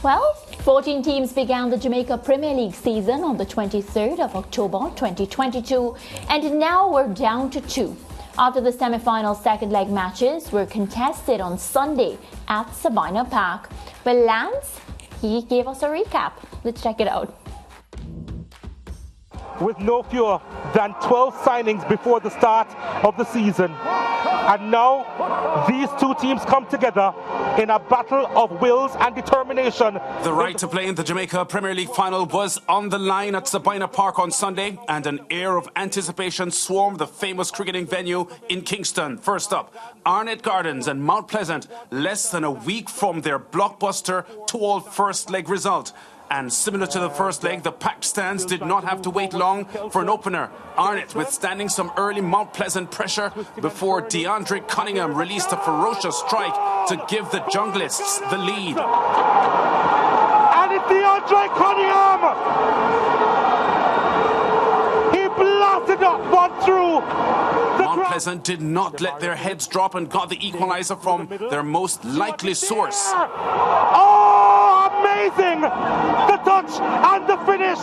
Well, 14 teams began the Jamaica Premier League season on the 23rd of October 2022, and now we're down to 2. After the semi-final second leg matches were contested on Sunday at Sabina Park. Well, Lance, he gave us a recap. Let's check it out. With no fewer than 12 signings before the start of the season. And now these two teams come together in a battle of wills and determination. The right to play in the Jamaica Premier League final was on the line at Sabina Park on Sunday, and an air of anticipation swarmed the famous cricketing venue in Kingston. First up, Arnett Gardens and Mount Pleasant, less than a week from their blockbuster 2-all first leg result. And similar to the first leg, the packed stands did not have to wait long for an opener. Arnett withstanding some early Mount Pleasant pressure before DeAndre Cunningham released a ferocious strike to give the Junglists the lead. And it's DeAndre Cunningham! He blasted up one through. Mount Pleasant did not let their heads drop and got the equaliser from their most likely source. Oh, amazing! The touch and the finish.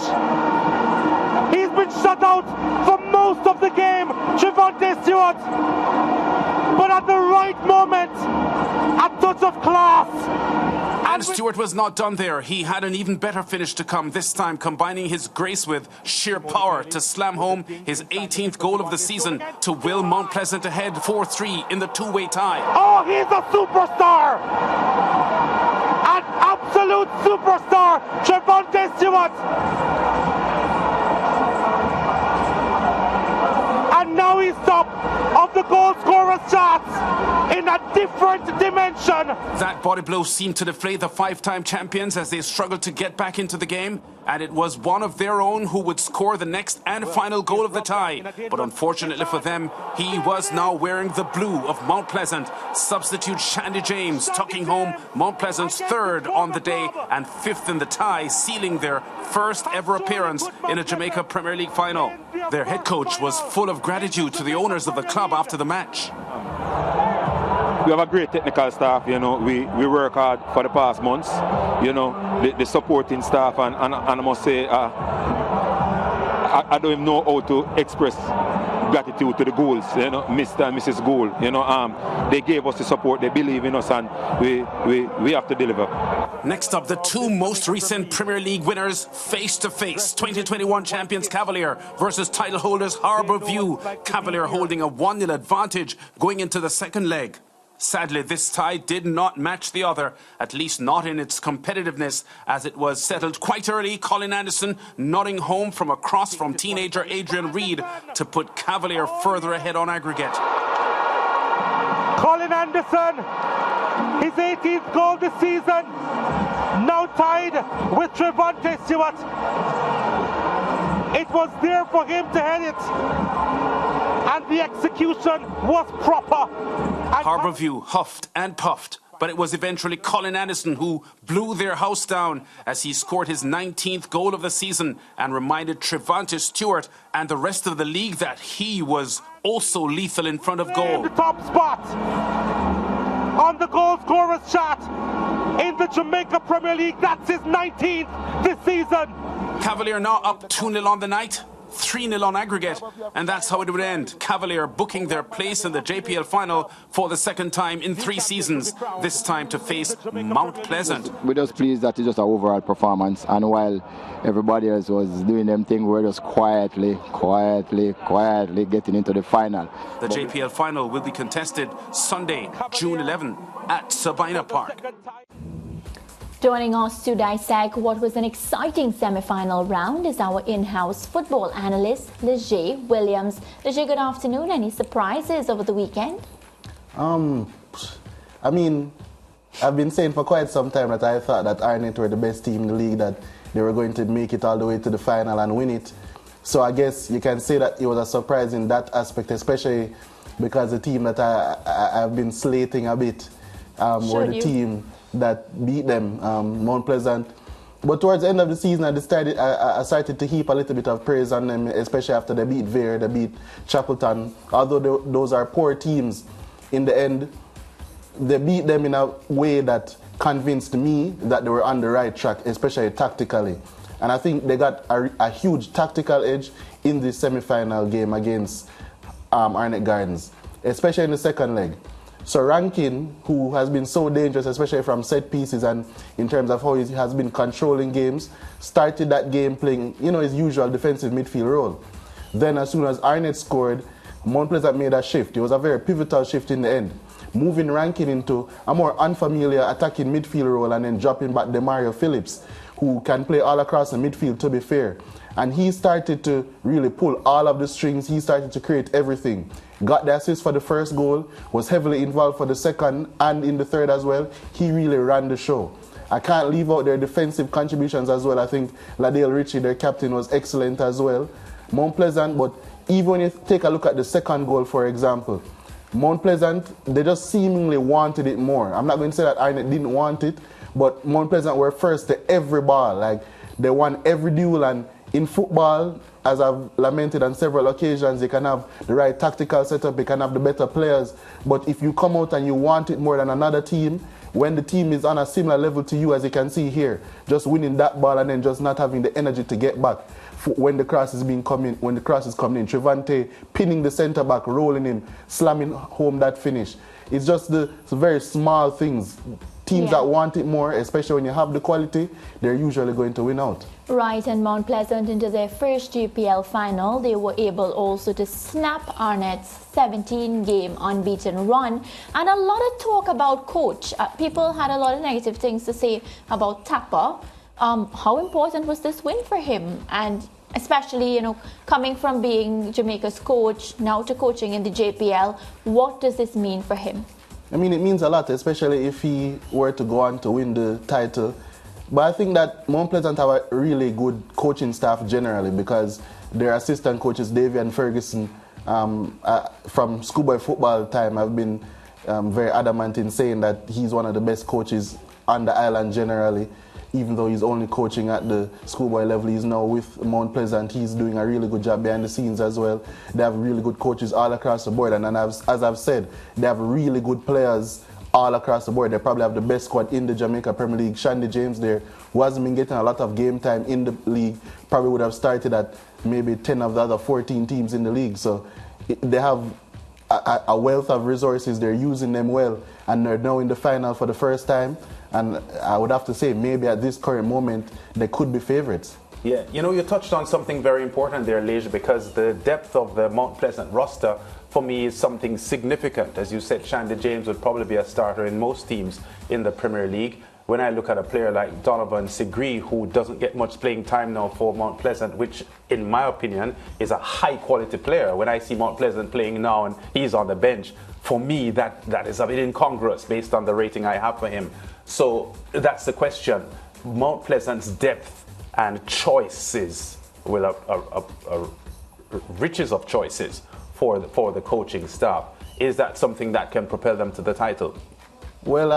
He's been shut out for most of the game, Trevante Stewart. But at the right moment, a touch of class. And Stewart was not done there. He had an even better finish to come, this time combining his grace with sheer power to slam home his 18th goal of the season to will Mount Pleasant ahead 4-3 in the two-way tie. Oh, he's a superstar! An absolute superstar, Trevante Stewart! And now he's top of the goal scorers charts in a different dimension. That body blow seemed to deflate the five-time champions as they struggled to get back into the game, and it was one of their own who would score the next and final goal of the tie. But unfortunately for them, he was now wearing the blue of Mount Pleasant. Substitute Shandy James tucking home Mount Pleasant's third on the day and fifth in the tie, sealing their first ever appearance in a Jamaica Premier League final. Their head coach was full of gratitude to the owners of the club after the match. We have a great technical staff, you know, we work hard for the past months, you know, the supporting staff, and I must say, I don't even know how to express gratitude to the Ghouls, you know, Mr. and Mrs. Ghoul, you know, they gave us the support, they believe in us, and we have to deliver. Next up, the two most recent Premier League winners face to face. 2021 champions Cavalier versus title holders Harbour View. Cavalier holding a 1-0 advantage going into the second leg. Sadly, this tie did not match the other, at least not in its competitiveness, as it was settled quite early. Colin Anderson nodding home from a cross from teenager Adrian Reid to put Cavalier further ahead on aggregate. Colin Anderson, his 18th goal this season, now tied with Trevante Stewart. It was there for him to head it, and the execution was proper. Harbour View huffed and puffed, but it was eventually Colin Anderson who blew their house down as he scored his 19th goal of the season and reminded Trevante Stewart and the rest of the league that he was also lethal in front of goal. In the top spot on the goal scorers chart in the Jamaica Premier League. That's his 19th this season. Cavalier now up 2-0 on the night, 3-0 on aggregate, and that's how it would end. Cavalier booking their place in the JPL final for the second time in 3 seasons, this time to face Mount Pleasant. We're just pleased that it's just an overall performance, and while everybody else was doing them thing, we're just quietly getting into the final. The JPL final will be contested Sunday, June 11 at Sabina Park. Joining us to dissect what was an exciting semi-final round is our in-house football analyst, Leger Williams. Leger, good afternoon. Any surprises over the weekend? I mean, I've been saying for quite some time that I thought that Arnett were the best team in the league, that they were going to make it all the way to the final and win it. So I guess you can say that it was a surprise in that aspect, especially because the team that I've been slating a bit were the team that beat them, Mount Pleasant. But towards the end of the season, I started to heap a little bit of praise on them, especially after they beat Vere, they beat Chapelton. Although those are poor teams, in the end, they beat them in a way that convinced me that they were on the right track, especially tactically. And I think they got a huge tactical edge in the semi-final game against Arnett Gardens, especially in the second leg. So Rankin, who has been so dangerous, especially from set pieces and in terms of how he has been controlling games, started that game playing, his usual defensive midfield role. Then as soon as Arnett scored, Mount Pleasant made a shift. It was a very pivotal shift in the end, moving Rankin into a more unfamiliar attacking midfield role and then dropping back Demario Phillips, who can play all across the midfield, to be fair. And he started to really pull all of the strings. He started to create everything. Got the assist for the first goal, was heavily involved for the second and in the third as well. He really ran the show. I can't leave out their defensive contributions as well. I think Ladale Ritchie, their captain, was excellent as well. Mount Pleasant, but even when you take a look at the second goal, for example, Mount Pleasant, they just seemingly wanted it more. I'm not going to say that Arnett didn't want it, but Mount Pleasant were first to every ball. Like, they won every duel, and in football, as I've lamented on several occasions, you can have the right tactical setup, you can have the better players, but if you come out and you want it more than another team, when the team is on a similar level to you, as you can see here, just winning that ball and then just not having the energy to get back when the cross is coming in, Trevante pinning the centre back, rolling him, slamming home that finish. It's just the very small things. Teams that want it more, especially when you have the quality, they're usually going to win out. Right, and Mount Pleasant into their first JPL final, they were able also to snap Arnett's 17-game unbeaten run. And a lot of talk about coach. People had a lot of negative things to say about Tapper. How important was this win for him? And especially, coming from being Jamaica's coach, now to coaching in the JPL, what does this mean for him? I mean, it means a lot, especially if he were to go on to win the title. But I think that Mount Pleasant have a really good coaching staff generally, because their assistant coaches, Davy and Ferguson, from schoolboy football time, have been very adamant in saying that he's one of the best coaches on the island generally. Even though he's only coaching at the schoolboy level, he's now with Mount Pleasant. He's doing a really good job behind the scenes as well. They have really good coaches all across the board. And as I've said, they have really good players all across the board. They probably have the best squad in the Jamaica Premier League. Shandy James there, who hasn't been getting a lot of game time in the league, probably would have started at maybe 10 of the other 14 teams in the league. So they have a wealth of resources. They're using them well. And they're now in the final for the first time. And I would have to say, maybe at this current moment, they could be favourites. Yeah, you touched on something very important there, Lige, because the depth of the Mount Pleasant roster, for me, is something significant. As you said, Shandy James would probably be a starter in most teams in the Premier League. When I look at a player like Donovan Segree, who doesn't get much playing time now for Mount Pleasant, which, in my opinion, is a high-quality player. When I see Mount Pleasant playing now and he's on the bench, for me, that is a bit incongruous based on the rating I have for him. So that's the question. Mount Pleasant's depth and choices, riches of choices for the coaching staff. Is that something that can propel them to the title? Well,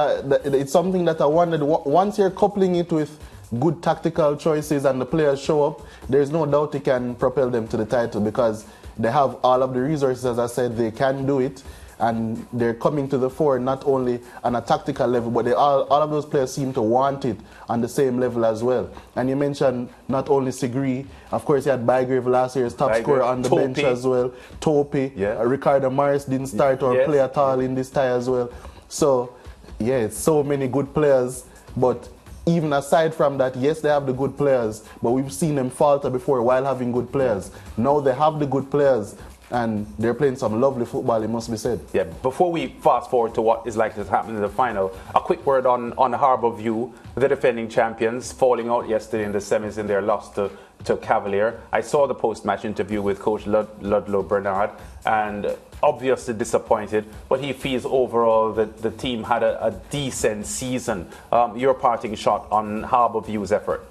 it's something that I wondered. Once you're coupling it with good tactical choices and the players show up, there's no doubt it can propel them to the title, because they have all of the resources. As I said, they can do it. And they're coming to the fore not only on a tactical level, but all of those players seem to want it on the same level as well. And you mentioned not only Segree, of course you had Bygrave last year's top scorer on the bench as well. Topi, Ricardo Morris didn't start or play at all in this tie as well. So, it's so many good players. But even aside from that, yes, they have the good players, but we've seen them falter before while having good players. Now they have the good players, and they're playing some lovely football, it must be said. Yeah, before we fast forward to what is likely to happen in the final, a quick word on Harbourview, the defending champions, falling out yesterday in the semis in their loss to Cavalier. I saw the post-match interview with Coach Ludlow Bernard, and obviously disappointed, but he feels overall that the team had a decent season. Your parting shot on Harbourview's effort?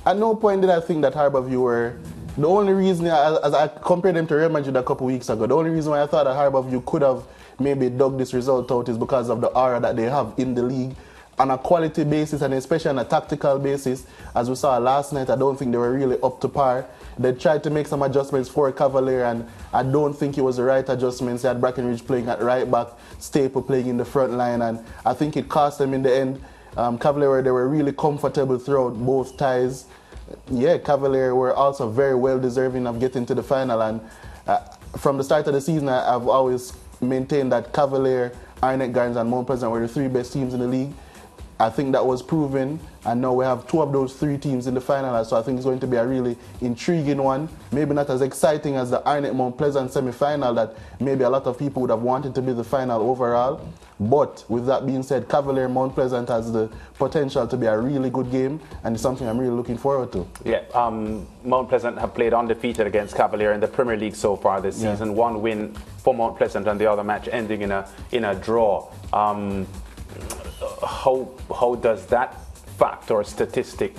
At no point did I think that Harbourview were... The only reason, as I compared them to Real Madrid a couple weeks ago, the only reason why I thought that Harbourview could have maybe dug this result out is because of the aura that they have in the league. On a quality basis, and especially on a tactical basis, as we saw last night, I don't think they were really up to par. They tried to make some adjustments for Cavalier, and I don't think it was the right adjustments. They had Brackenridge playing at right back, Staple playing in the front line, and I think it cost them in the end. Cavalier, they were really comfortable throughout both ties. Yeah, Cavalier were also very well deserving of getting to the final. And from the start of the season, I've always maintained that Cavalier, Arnett, Gardens, and Mount Pleasant were the 3 best teams in the league. I think that was proven, and now we have 2 of those 3 teams in the final, so I think it's going to be a really intriguing one. Maybe not as exciting as the Arnett Mount Pleasant semi-final that maybe a lot of people would have wanted to be the final overall. But with that being said, Cavalier Mount Pleasant has the potential to be a really good game, and it's something I'm really looking forward to. Yeah, Mount Pleasant have played undefeated against Cavalier in the Premier League so far this season. 1 win for Mount Pleasant, and the other match ending in a draw. How does that fact or statistic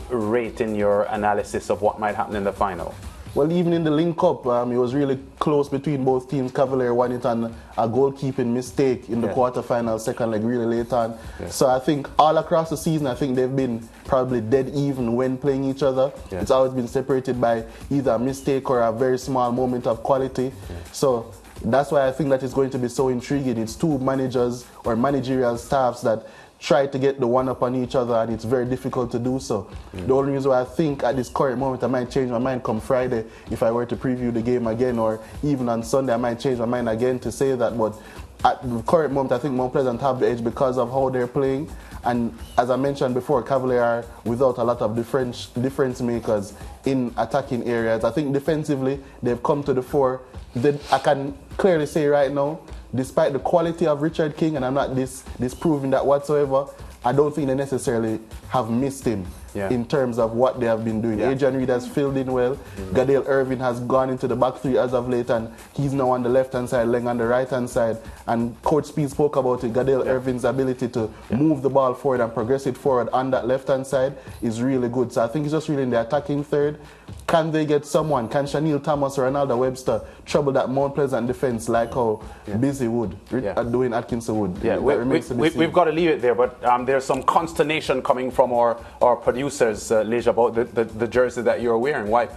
rate in your analysis of what might happen in the final? Well, even in the link-up, it was really close between both teams. Cavalier won it on a goalkeeping mistake in the quarterfinal, second leg, really late on. Yeah. So I think all across the season, I think they've been probably dead even when playing each other. Yeah. It's always been separated by either a mistake or a very small moment of quality. Yeah. So that's why I think that it's going to be so intriguing. It's 2 managers or managerial staffs that try to get the one up on each other, and it's very difficult to do so. The only reason why I think at this current moment I might change my mind come Friday if I were to preview the game again, or even on Sunday I might change my mind again to say that, but at the current moment I think Mount Pleasant have the edge because of how they're playing. And as I mentioned before, Cavalier are without a lot of difference makers in attacking areas. I think defensively they've come to the fore. I can clearly say right now, despite the quality of Richard King, and I'm not disproving that whatsoever, I don't think they necessarily have missed him in terms of what they have been doing. Adrian Reed has filled in well. Gadale Irvin has gone into the back 3 as of late, and he's now on the left-hand side, Leng on the right-hand side. And Coach Speed spoke about it. Gadale Irvin's ability to move the ball forward and progress it forward on that left-hand side is really good. So I think it's just really in the attacking third. Can they get someone? Can Shanil Thomas or Ronaldo Webster trouble that Mount Pleasant defense like how Busy would, Dwayne Atkinson would? Yeah, we've got to leave it there, but there's some consternation coming from our producers, Lige, about the jersey that you're wearing. Why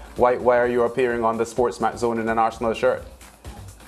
are you appearing on the SportsMax zone in an Arsenal shirt?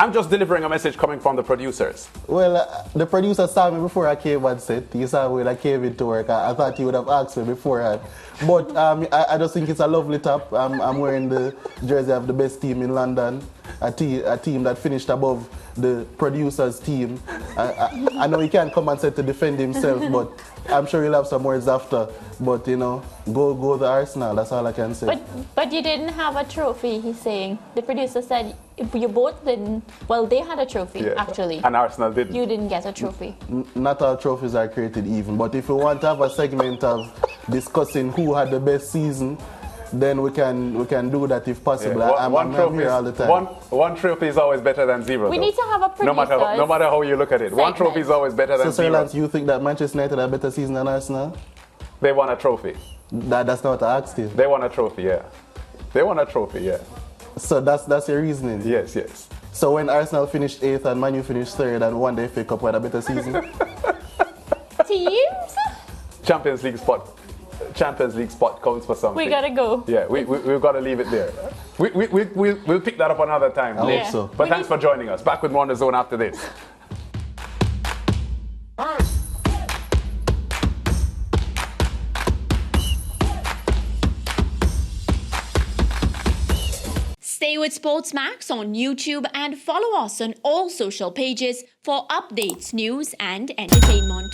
I'm just delivering a message coming from the producers. Well, the producer saw me before I came on set. He saw me when I came into work. I thought he would have asked me beforehand. But I just think it's a lovely top. I'm wearing the jersey of the best team in London, a team that finished above the producer's team. I know he can't come and say to defend himself, but I'm sure he'll have some words after. But, you know, go the Arsenal. That's all I can say. But you didn't have a trophy, he's saying. The producer said you both didn't. Well, they had a trophy, actually. And Arsenal didn't. You didn't get a trophy. Not all trophies are created even. But if you want to have a segment of discussing who had the best season, then we can do that if possible. Yeah. I'm here all the time. One trophy is always better than 0. We need to have a producer. No matter how you look at it. Segment. One trophy is always better than 0. So, Sir Lance, you think that Manchester United had a better season than Arsenal? They won a trophy. That's not what I asked you. They won a trophy, yeah. They won a trophy, yeah. So that's your reasoning? Yes. So when Arsenal finished 8th and Man U finished 3rd and won the FA Cup, had a better season? Teams? Champions League spot counts for something. We gotta go. Yeah, we've got to leave it there. We'll pick that up another time. I hope so. But thanks for joining us. Back with more on the zone after this. Stay with SportsMax on YouTube and follow us on all social pages for updates, news and entertainment.